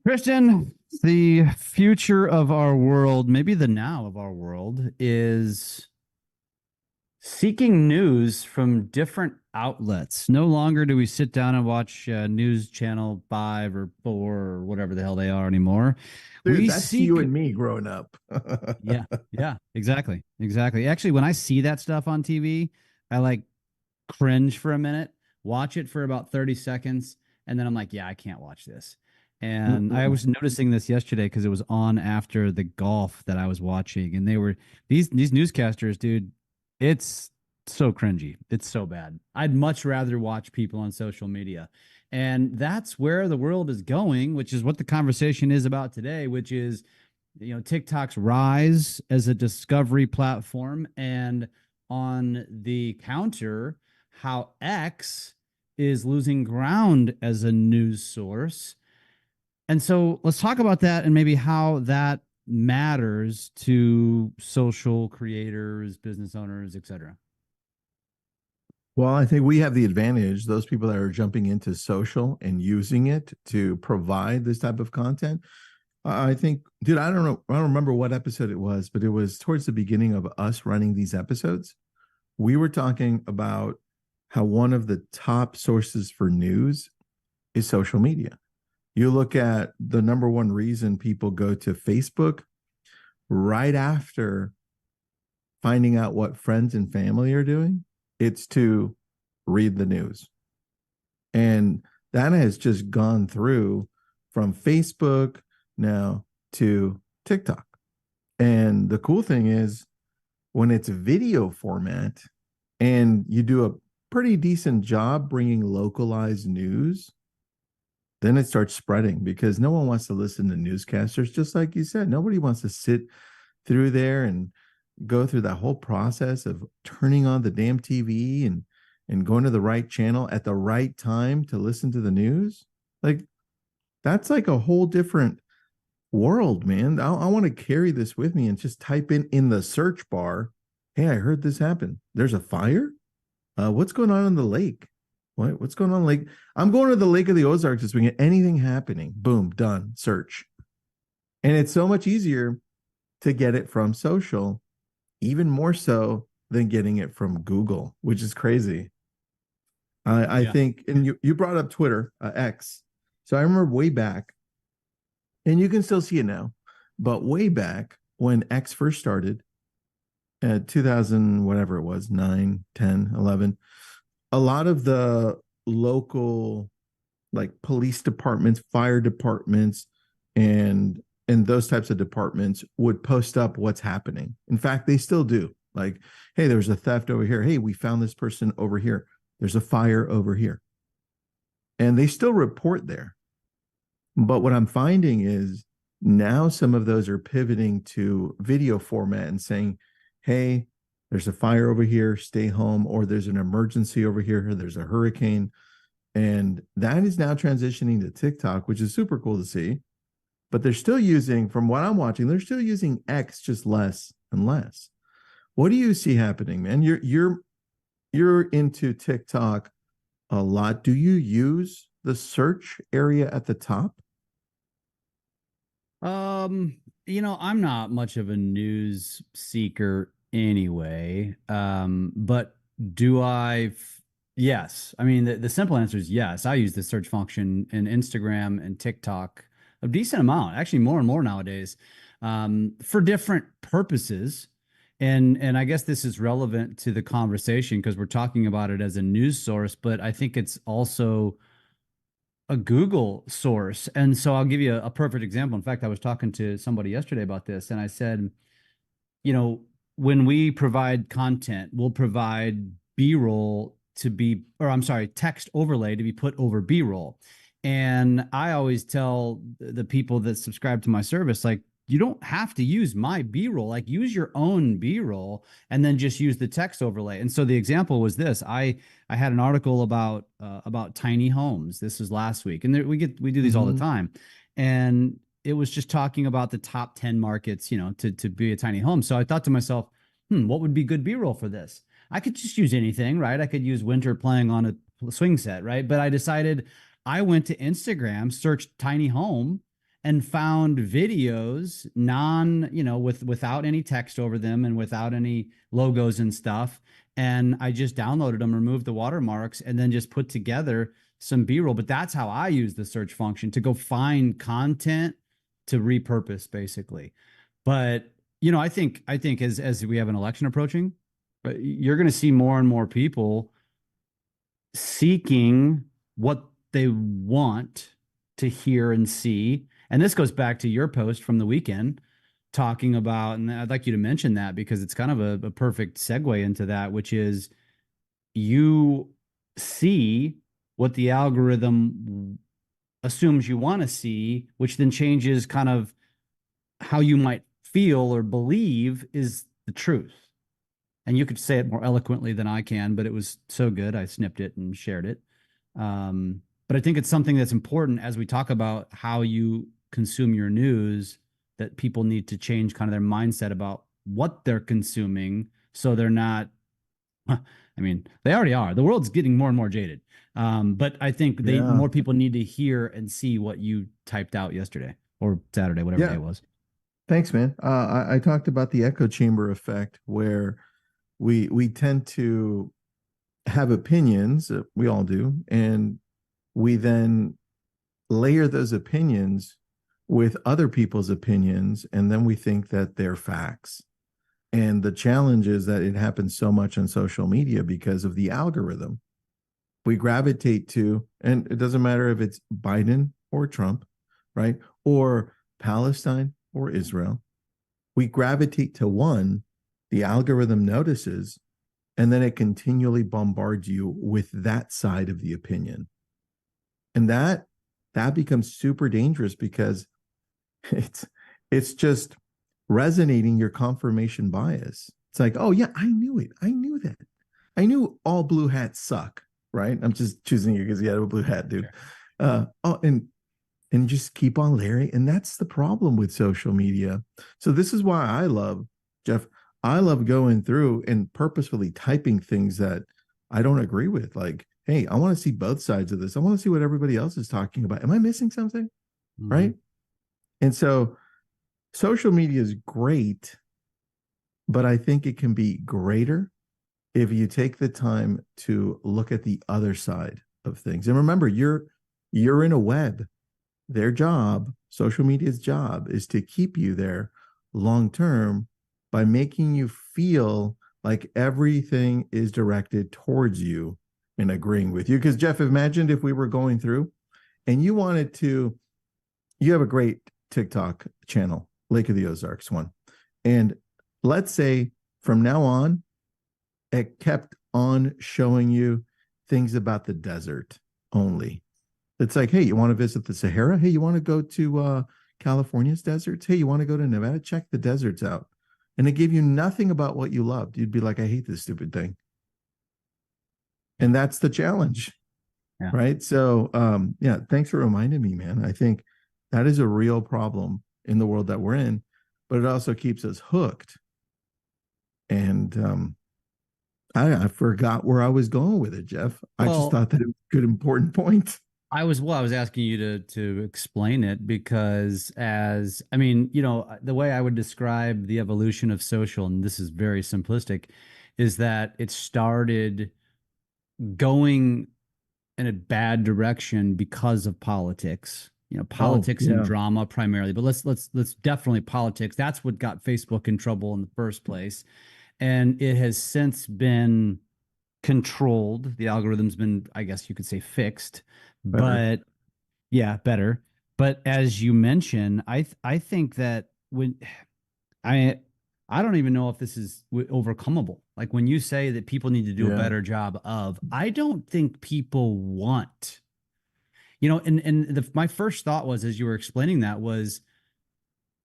Tristan, the future of our world, maybe the now of our world, is seeking news from different outlets. No longer do we sit down and watch News Channel 5 or 4 or whatever the hell they are anymore. Dude, We that's you seek, and me growing up. yeah, yeah, exactly, exactly. Actually, when I see that stuff on TV, I like cringe for a minute, watch it for about 30 seconds, and then I'm like, yeah, I can't watch this. And I Mm-mm. was noticing this yesterday because it was on after the golf that I was watching, and they were these newscasters, dude. It's so cringy. It's so bad. I'd much rather watch people on social media. And that's where the world is going, which is what the conversation is about today, which is, TikTok's rise as a discovery platform, and on the counter, how X is losing ground as a news source. And so let's talk about that and maybe how that matters to social creators, business owners, etc. Well, I think we have the advantage, those people that are jumping into social and using it to provide this type of content. I think, dude, I don't know. I don't remember what episode it was, but it was towards the beginning of us running these episodes. We were talking about how one of the top sources for news is social media. You look at the number one reason people go to Facebook right after finding out what friends and family are doing, it's to read the news. And that has just gone through from Facebook now to TikTok. And the cool thing is when it's video format and you do a pretty decent job bringing localized news, then it starts spreading because no one wants to listen to newscasters. Just like you said, nobody wants to sit through there and go through that whole process of turning on the damn TV and going to the right channel at the right time to listen to the news. Like that's like a whole different world, man. I want to carry this with me and just type in the search bar, hey, I heard this happen. There's a fire. What's going on in the lake? What's going on? Like, I'm going to the Lake of the Ozarks this weekend. Anything happening? Boom, done. Search. And it's so much easier to get it from social, even more so than getting it from Google, which is crazy. I Yeah. think, and you brought up Twitter, X. So I remember way back, and you can still see it now, but way back when X first started, 2000, whatever it was, 9, 10, 11, a lot of the local like police departments, fire departments, and those types of departments would post up what's happening. In fact, they still do. Like, hey, there's a theft over here. Hey, we found this person over here. There's a fire over here. And they still report there. But what I'm finding is now some of those are pivoting to video format and saying, hey, there's a fire over here, stay home, or there's an emergency over here, or there's a hurricane. And that is now transitioning to TikTok, which is super cool to see. But they're still using, from what I'm watching, they're still using X just less and less. What do you see happening, man? You're into TikTok a lot. Do you use the search area at the top? I'm not much of a news seeker anyway. But do I? Yes. I mean, the simple answer is yes. I use the search function in Instagram and TikTok a decent amount, actually more and more nowadays, for different purposes. And I guess this is relevant to the conversation because we're talking about it as a news source, but I think it's also a Google source. And so I'll give you a perfect example. In fact, I was talking to somebody yesterday about this, and I said, you know, when we provide content, we'll provide B-roll to be, or I'm sorry, text overlay to be put over B-roll. And I always tell the people that subscribe to my service, like, you don't have to use my B-roll, like use your own B-roll and then just use the text overlay. And so the example was this. I had an article about tiny homes. This was last week. And we do these all the Mm-hmm. time. And it was just talking about the top 10 markets, to be a tiny home. So I thought to myself, what would be good B-roll for this? I could just use anything, right? I could use Winter playing on a swing set, right? But I decided I went to Instagram, searched tiny home, and found videos without any text over them and without any logos and stuff. And I just downloaded them, removed the watermarks, and then just put together some B-roll. But that's how I use the search function to go find content to repurpose, basically. But I think as we have an election approaching, you're going to see more and more people seeking what they want to hear and see. And this goes back to your post from the weekend talking about, and I'd like you to mention that because it's kind of a perfect segue into that, which is you see what the algorithm assumes you want to see, which then changes kind of how you might feel or believe is the truth. And you could say it more eloquently than I can, but it was so good. I snipped it and shared it. But I think it's something that's important as we talk about how you consume your news, that people need to change kind of their mindset about what they're consuming so they're not, I mean, they already are. The world's getting more and more jaded. But I think Yeah. more people need to hear and see what you typed out yesterday or Saturday, whatever day Yeah. it was. Thanks, man. I talked about the echo chamber effect where we tend to have opinions, we all do, and we then layer those opinions with other people's opinions, and then we think that they're facts. And the challenge is that it happens so much on social media because of the algorithm. We gravitate to, and it doesn't matter if it's Biden or Trump, right? Or Palestine or Israel. We gravitate to one, the algorithm notices, and then it continually bombards you with that side of the opinion. And that becomes super dangerous because it's it's just resonating your confirmation bias. It's like, oh yeah, I knew it. I knew that. I knew all blue hats suck, right? I'm just choosing you because you had a blue hat, dude. Sure. Oh, and just keep on layering. And that's the problem with social media. So this is why I love, Jeff, I love going through and purposefully typing things that I don't agree with. Like, hey, I want to see both sides of this. I want to see what everybody else is talking about. Am I missing something? Mhm. Right. And so social media is great, but I think it can be greater if you take the time to look at the other side of things. And remember, you're in a web. Their job, social media's job, is to keep you there long term by making you feel like everything is directed towards you and agreeing with you. Because Jeff, imagine if we were going through and you wanted to, you have a great TikTok channel, Lake of the Ozarks one. And let's say from now on, it kept on showing you things about the desert only. It's like, hey, you want to visit the Sahara? Hey, you want to go to California's deserts? Hey, you want to go to Nevada? Check the deserts out. And it gave you nothing about what you loved. You'd be like, I hate this stupid thing. And that's the challenge, Yeah. right? So, yeah, thanks for reminding me, man. I think that is a real problem in the world that we're in, but it also keeps us hooked. And I forgot where I was going with it, Jeff. I just Well, thought that it was a good, important point. I was asking you to explain it because the way I would describe the evolution of social, and this is very simplistic, is that it started going in a bad direction because of politics. Oh, Politics and yeah, drama primarily, but let's definitely politics. That's what got Facebook in trouble in the first place. And it has since been controlled. The algorithm's been, I guess you could say, fixed, better. but yeah, better. But as you mentioned, I think that when I I don't even know if this is overcomable. Like when you say that people need to do a Yeah, better job of, I don't think people want. My first thought was as you were explaining that was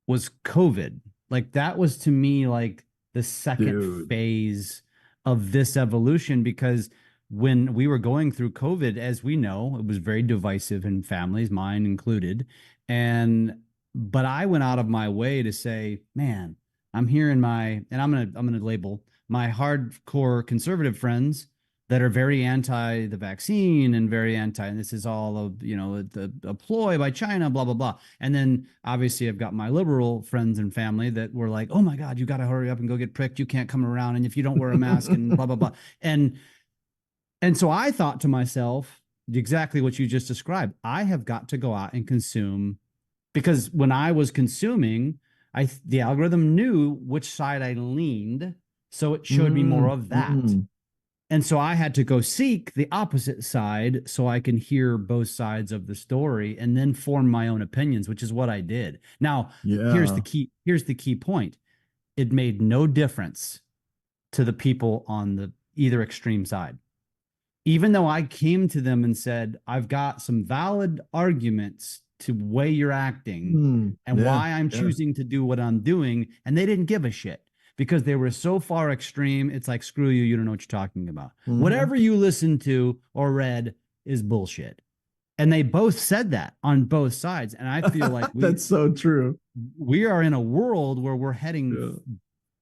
COVID. Like that was to me like the second dude. phase of this evolution because when we were going through COVID, as we know, it was very divisive in families, mine included. And but I went out of my way to say, man, I'm hearing and I'm gonna label my hardcore conservative friends that are very anti the vaccine and very anti, and this is all a ploy by China, blah blah blah. And then obviously I've got my liberal friends and family that were like, oh my God, you got to hurry up and go get pricked. You can't come around, and if you don't wear a mask and blah blah blah. And so I thought to myself exactly what you just described. I have got to go out and consume, because when I was consuming, the algorithm knew which side I leaned, so it showed me more Mm, of that. mm, And so I had to go seek the opposite side so I can hear both sides of the story and then form my own opinions, which is what I did. Now, yeah. here's the key point. It made no difference to the people on the either extreme side. Even though I came to them and said, I've got some valid arguments to way you're acting Mm, and yeah. why I'm Yeah. choosing to do what I'm doing, and they didn't give a shit because they were so far extreme. It's like, screw you, you don't know what you're talking about. Hmm. Whatever you listened to or read is bullshit. And they both said that on both sides. And I feel like That's so true. we are in a world where we're heading Yeah.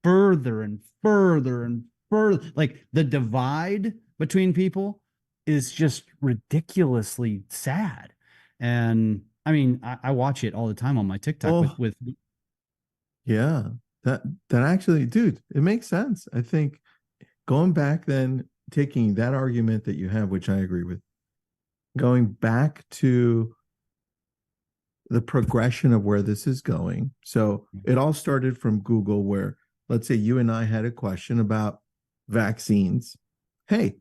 further and further and further. Like the divide between people is just ridiculously sad. And I mean, I watch it all the time on my TikTok with Oh, yeah. That that actually, dude, it makes sense. I think going back then, taking that argument that you have, which I agree with, going back to the progression of where this is going. So it all started from Google, where let's say you and I had a question about vaccines. Hey,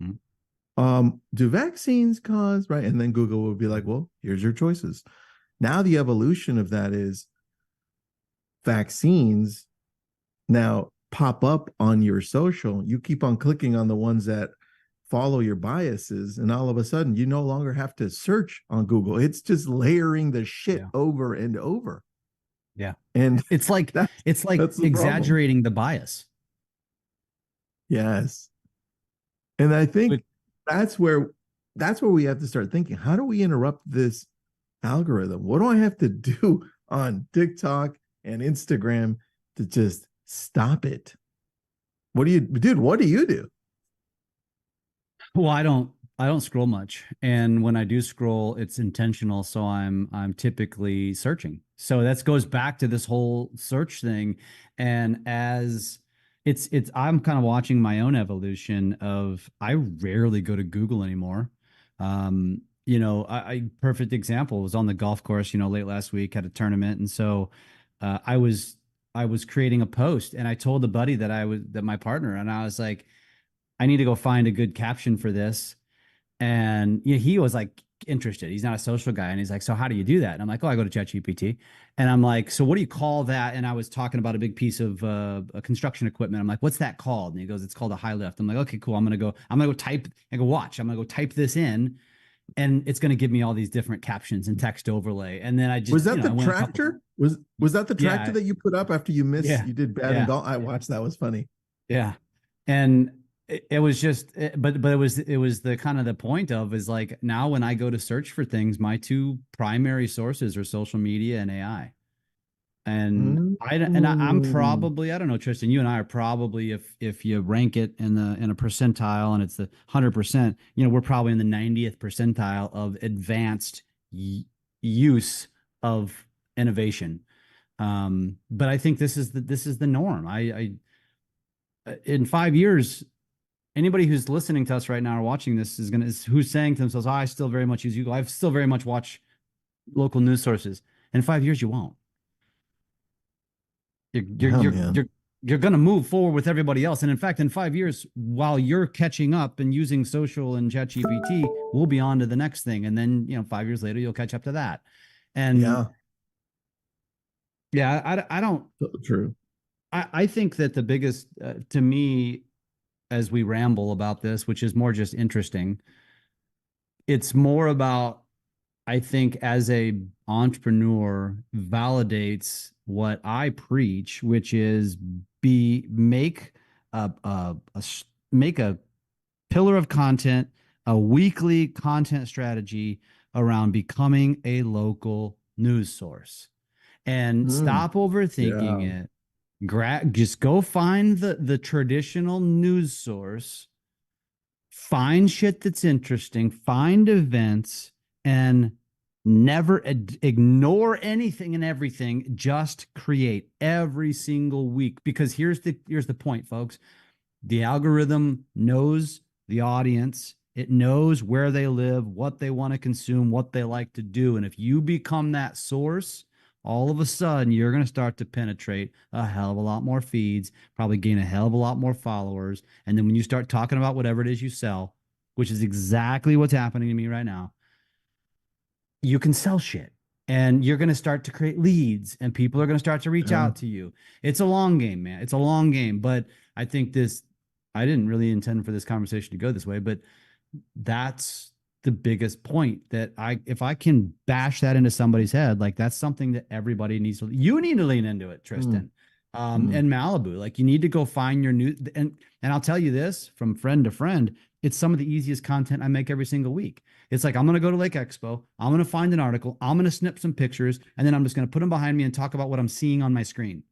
do vaccines cause, right? And then Google would be like, well, here's your choices. Now the evolution of that is vaccines now pop up on your social. You keep on clicking on the ones that follow your biases, and all of a sudden you no longer have to search on Google. It's just layering the shit Yeah. over and over. Yeah. And It's like that's it's like that's the problem. exaggerating the bias. Yes. And I With think that's where that's where we have to start thinking. How do we interrupt this algorithm? What do I have to do on TikTok and Instagram to just stop it? What do you, dude? What do you do? Well, I don't scroll much. And when I do scroll, it's intentional. So I'm typically searching. So that goes back to this whole search thing. And as it's I'm kind of watching my own evolution of I rarely go to Google anymore. I perfect example was on the golf course, late last week, had a tournament. And so I was creating a post and I told a buddy that my partner, and I was like, I need to go find a good caption for this. And he was like interested. He's not a social guy. And he's like, so how do you do that? And I'm like, oh, I go to ChatGPT. And I'm like, so what do you call that? And I was talking about a big piece of construction equipment. I'm like, what's that called? And he goes, it's called a high lift. I'm like, okay, cool. I'm gonna go type and go watch. I'm gonna go type this in and it's gonna give me all these different captions and text overlay. And then I just, Was that the I went a couple. tractor? Was that the tractor Yeah, that you put up after yeah, you did bad in yeah. golf? I watched that was funny. Yeah. And it was just but it was the kind of the point of is like now when I go to search for things, my two primary sources are social media and AI. And I'm Mm. probably, I don't know, Tristan, you and I are probably, if you rank it in a percentile and it's the 100%, we're probably in the 90th percentile of advanced use of innovation. But I think this is the norm. In 5 years, anybody who's listening to us right now or watching this who's saying to themselves, oh, I still very much use Google. I still very much watch local news sources. In 5 years, you won't. You're you're Yeah, you're man. you're you're going to move forward with everybody else. And in fact, in 5 years, while you're catching up and using social and ChatGPT, we'll be on to the next thing. And then, 5 years later, you'll catch up to that. And Yeah, yeah, I don't, so true. I think that the biggest, to me, as we ramble about this, which is more just interesting, it's more about, I think, as a entrepreneur validates what I preach, which is be make a make a pillar of content, a weekly content strategy around becoming a local news source, and Mm, stop overthinking yeah. it. Just go find the traditional news source find shit that's interesting, find events, and never ignore anything and everything. Just create every single week. Because here's the point, folks. The algorithm knows the audience. It knows where they live, what they want to consume, what they like to do. And if you become that source, all of a sudden you're going to start to penetrate a hell of a lot more feeds, probably gain a hell of a lot more followers. And then when you start talking about whatever it is you sell, which is exactly what's happening to me right now, you can sell shit, and you're going to start to create leads, and people are going to start to reach Yeah. out to you. It's a long game, man. It's a long game. But I think I didn't really intend for this conversation to go this way, but that's the biggest point, that if I can bash that into somebody's head, like that's something that everybody needs you need to lean into it, Mm, Tristan. mm. And Malibu, like you need to go find your new, and I'll tell you this from friend to friend, it's some of the easiest content I make every single week. It's like, I'm going to go to Lake Expo. I'm going to find an article. I'm going to snip some pictures, and then I'm just going to put them behind me and talk about what I'm seeing on my screen.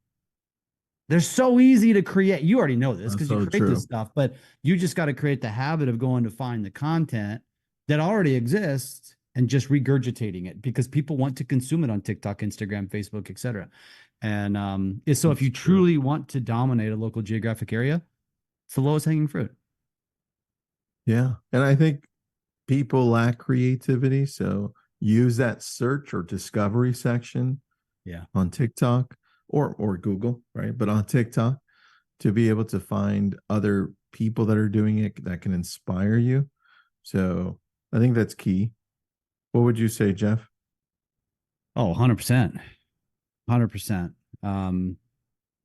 They're so easy to create. You already know this That's because you so create this true. stuff, but you just got to create the habit of going to find the content that already exists and just regurgitating it, because people want to consume it on TikTok, Instagram, Facebook, etc. And so if That's you true. truly want to dominate a local geographic area, it's the lowest hanging fruit. Yeah. And I think people lack creativity. So use that search or discovery section Yeah. on TikTok or Google, right? But on TikTok to be able to find other people that are doing it that can inspire you. So I think that's key. What would you say, Jeff? Oh, 100%. 100%. Um,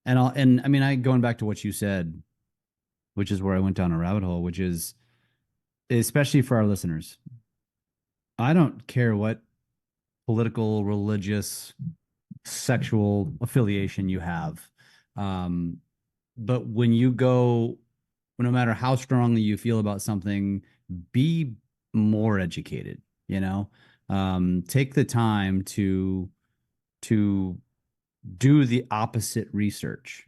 and I mean, going back to what you said, which is where I went down a rabbit hole, which is especially for our listeners. I don't care what political, religious, sexual affiliation you have. Um, but when you go, no matter how strongly you feel about something, be more educated, you know? Take the time to do the opposite research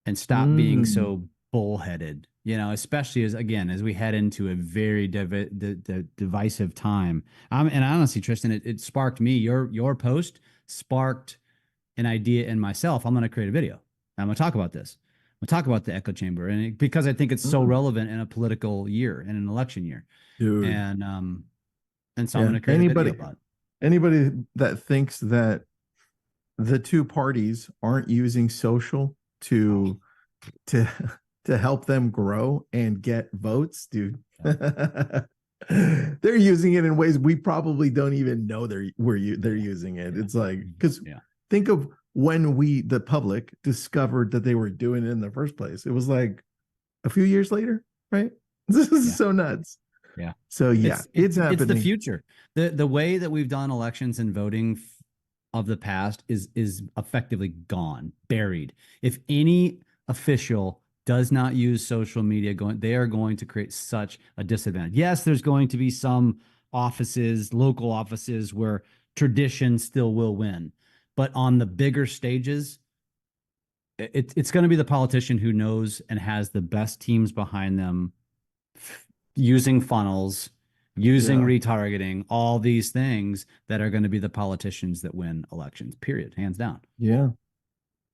and stop being Mm, so bullheaded, especially as we head into a very divisive time. And honestly, Tristan, it sparked me. Your post sparked an idea in myself. I'm going to create a video. I'm going to talk about this. I'm going to talk about the echo chamber, because I think it's so mm, relevant in a political year, in an election year, dude. and so I'm Yeah. going to create a video about it. Anybody that thinks that the two parties aren't using social Oh, to to help them grow and get votes, dude. yeah, They're using it in ways we probably don't even know they're yeah, using it. yeah, It's like, because yeah, think of when we the public discovered that they were doing it in the first place. It was like a few years later, right? This is yeah, so nuts. yeah. So yeah, It's it's it's the happening. future. The way that we've done elections and voting of the past is effectively gone, buried. If any official does not use social media, they are going to create such a disadvantage. Yes, there's going to be some offices, local offices, where tradition still will win, but on the bigger stages, it's going to be the politician who knows and has the best teams behind them, using funnels, using Yeah. retargeting, all these things that are going to be the politicians that win elections, period, hands down. Yeah.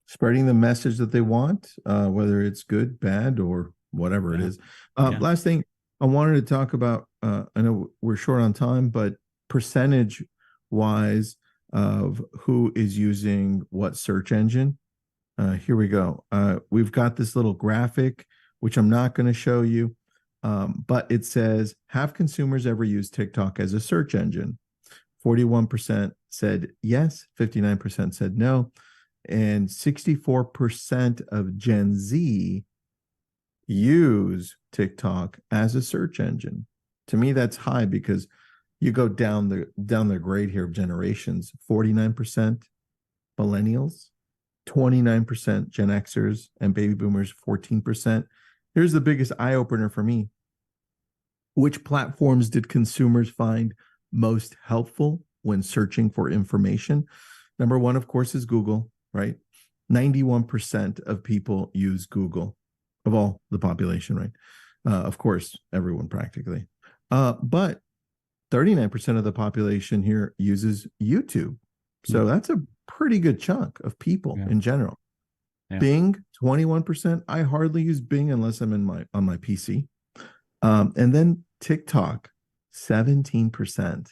Spreading the message that they want, whether it's good, bad, or whatever it Yeah. is. Yeah. Last thing I wanted to talk about, I know we're short on time, but percentage wise of who is using what search engine. Here we go. We've got this little graphic, which I'm not going to show you, but it says, have consumers ever used TikTok as a search engine? 41% said yes, 59% said no, and 64% of Gen Z use TikTok as a search engine. To me, that's high because you go down the grade here of generations. 49% millennials, 29% Gen Xers, and baby boomers 14%. Here's the biggest eye opener for me. Which platforms did consumers find most helpful when searching for information? Number one, of course, is Google, right? 91% of people use Google of all the population, right? Of course, everyone practically. But 39% of the population here uses YouTube. Hmm. So that's a pretty good chunk of people Yeah. in general. Yeah. Bing, 21%. I hardly use Bing unless I'm in my on my PC. And then TikTok, 17%.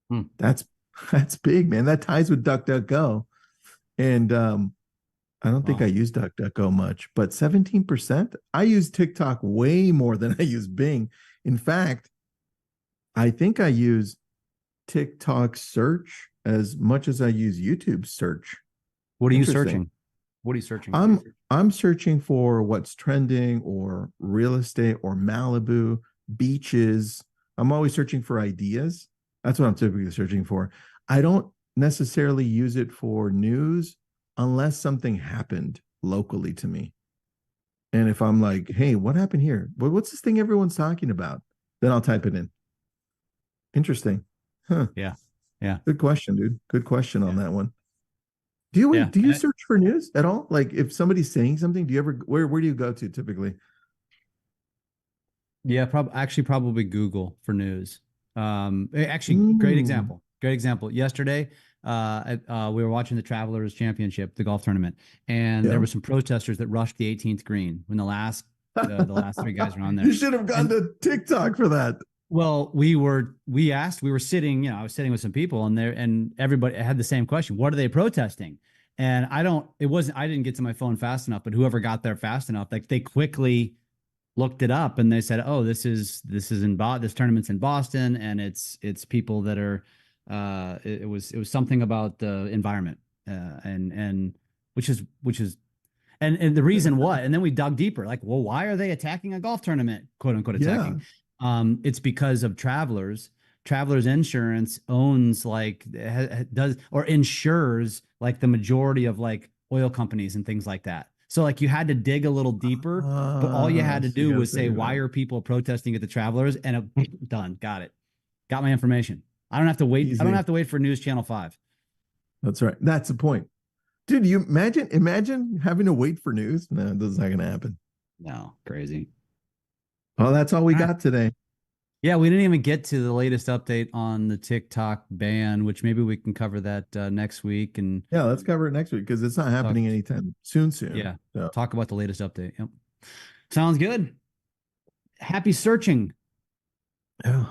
Hmm. That's that's big, man. That ties with DuckDuckGo. And I don't think I Wow. use DuckDuckGo much, but 17%. I use TikTok way more than I use Bing. In fact, I think I use TikTok search as much as I use YouTube search. What are you Interesting. searching? What are you searching? I'm searching for what's trending or real estate or Malibu, beaches. I'm always searching for ideas. That's what I'm typically searching for. I don't necessarily use it for news unless something happened locally to me. And if I'm like, hey, what happened here? What's this thing everyone's talking about? Then I'll type it in. Interesting. Huh. Yeah. Yeah. Good question, dude. Good question on Yeah. that one. Do you Yeah. wait? Do you search for news at all? Like if somebody's saying something, do you ever where do you go to typically? Yeah, probably Google for news. Actually, great Mm, example. Great example. Yesterday, we were watching the Travelers Championship, the golf tournament, and there yeah. were some protesters that rushed the 18th green when the last three guys were on there. You should have gone And to TikTok for that. well, we were sitting, I was sitting with some people and everybody had the same question. What are they protesting? And I didn't get to my phone fast enough, but whoever got there fast enough, like they quickly looked it up and they said, "Oh, this tournament's in Boston, and it's people that are, it was something about the environment, and which is and the reason what, and then we dug deeper, like, well, why are they attacking a golf tournament, quote unquote Yeah. attacking? It's because of Travelers. Travelers Insurance owns like does or insures like the majority of like oil companies and things like that. So like you had to dig a little deeper, but all you had to So you do got to was say, figure it why out. are people protesting at the Travelers? And it, done, got it, got my information. I don't have to wait. I don't Easy. have to wait for News Channel 5. That's right. That's the point. Dude, you imagine having to wait for news? No, this is not gonna happen. No, crazy. Oh, that's all we All right. got today. Yeah, we didn't even get to the latest update on the TikTok ban, which maybe we can cover that next week and Yeah, let's cover it next week because it's not talk. happening anytime soon. Yeah, So talk about the latest update. Yep. Sounds good. Happy searching. yeah.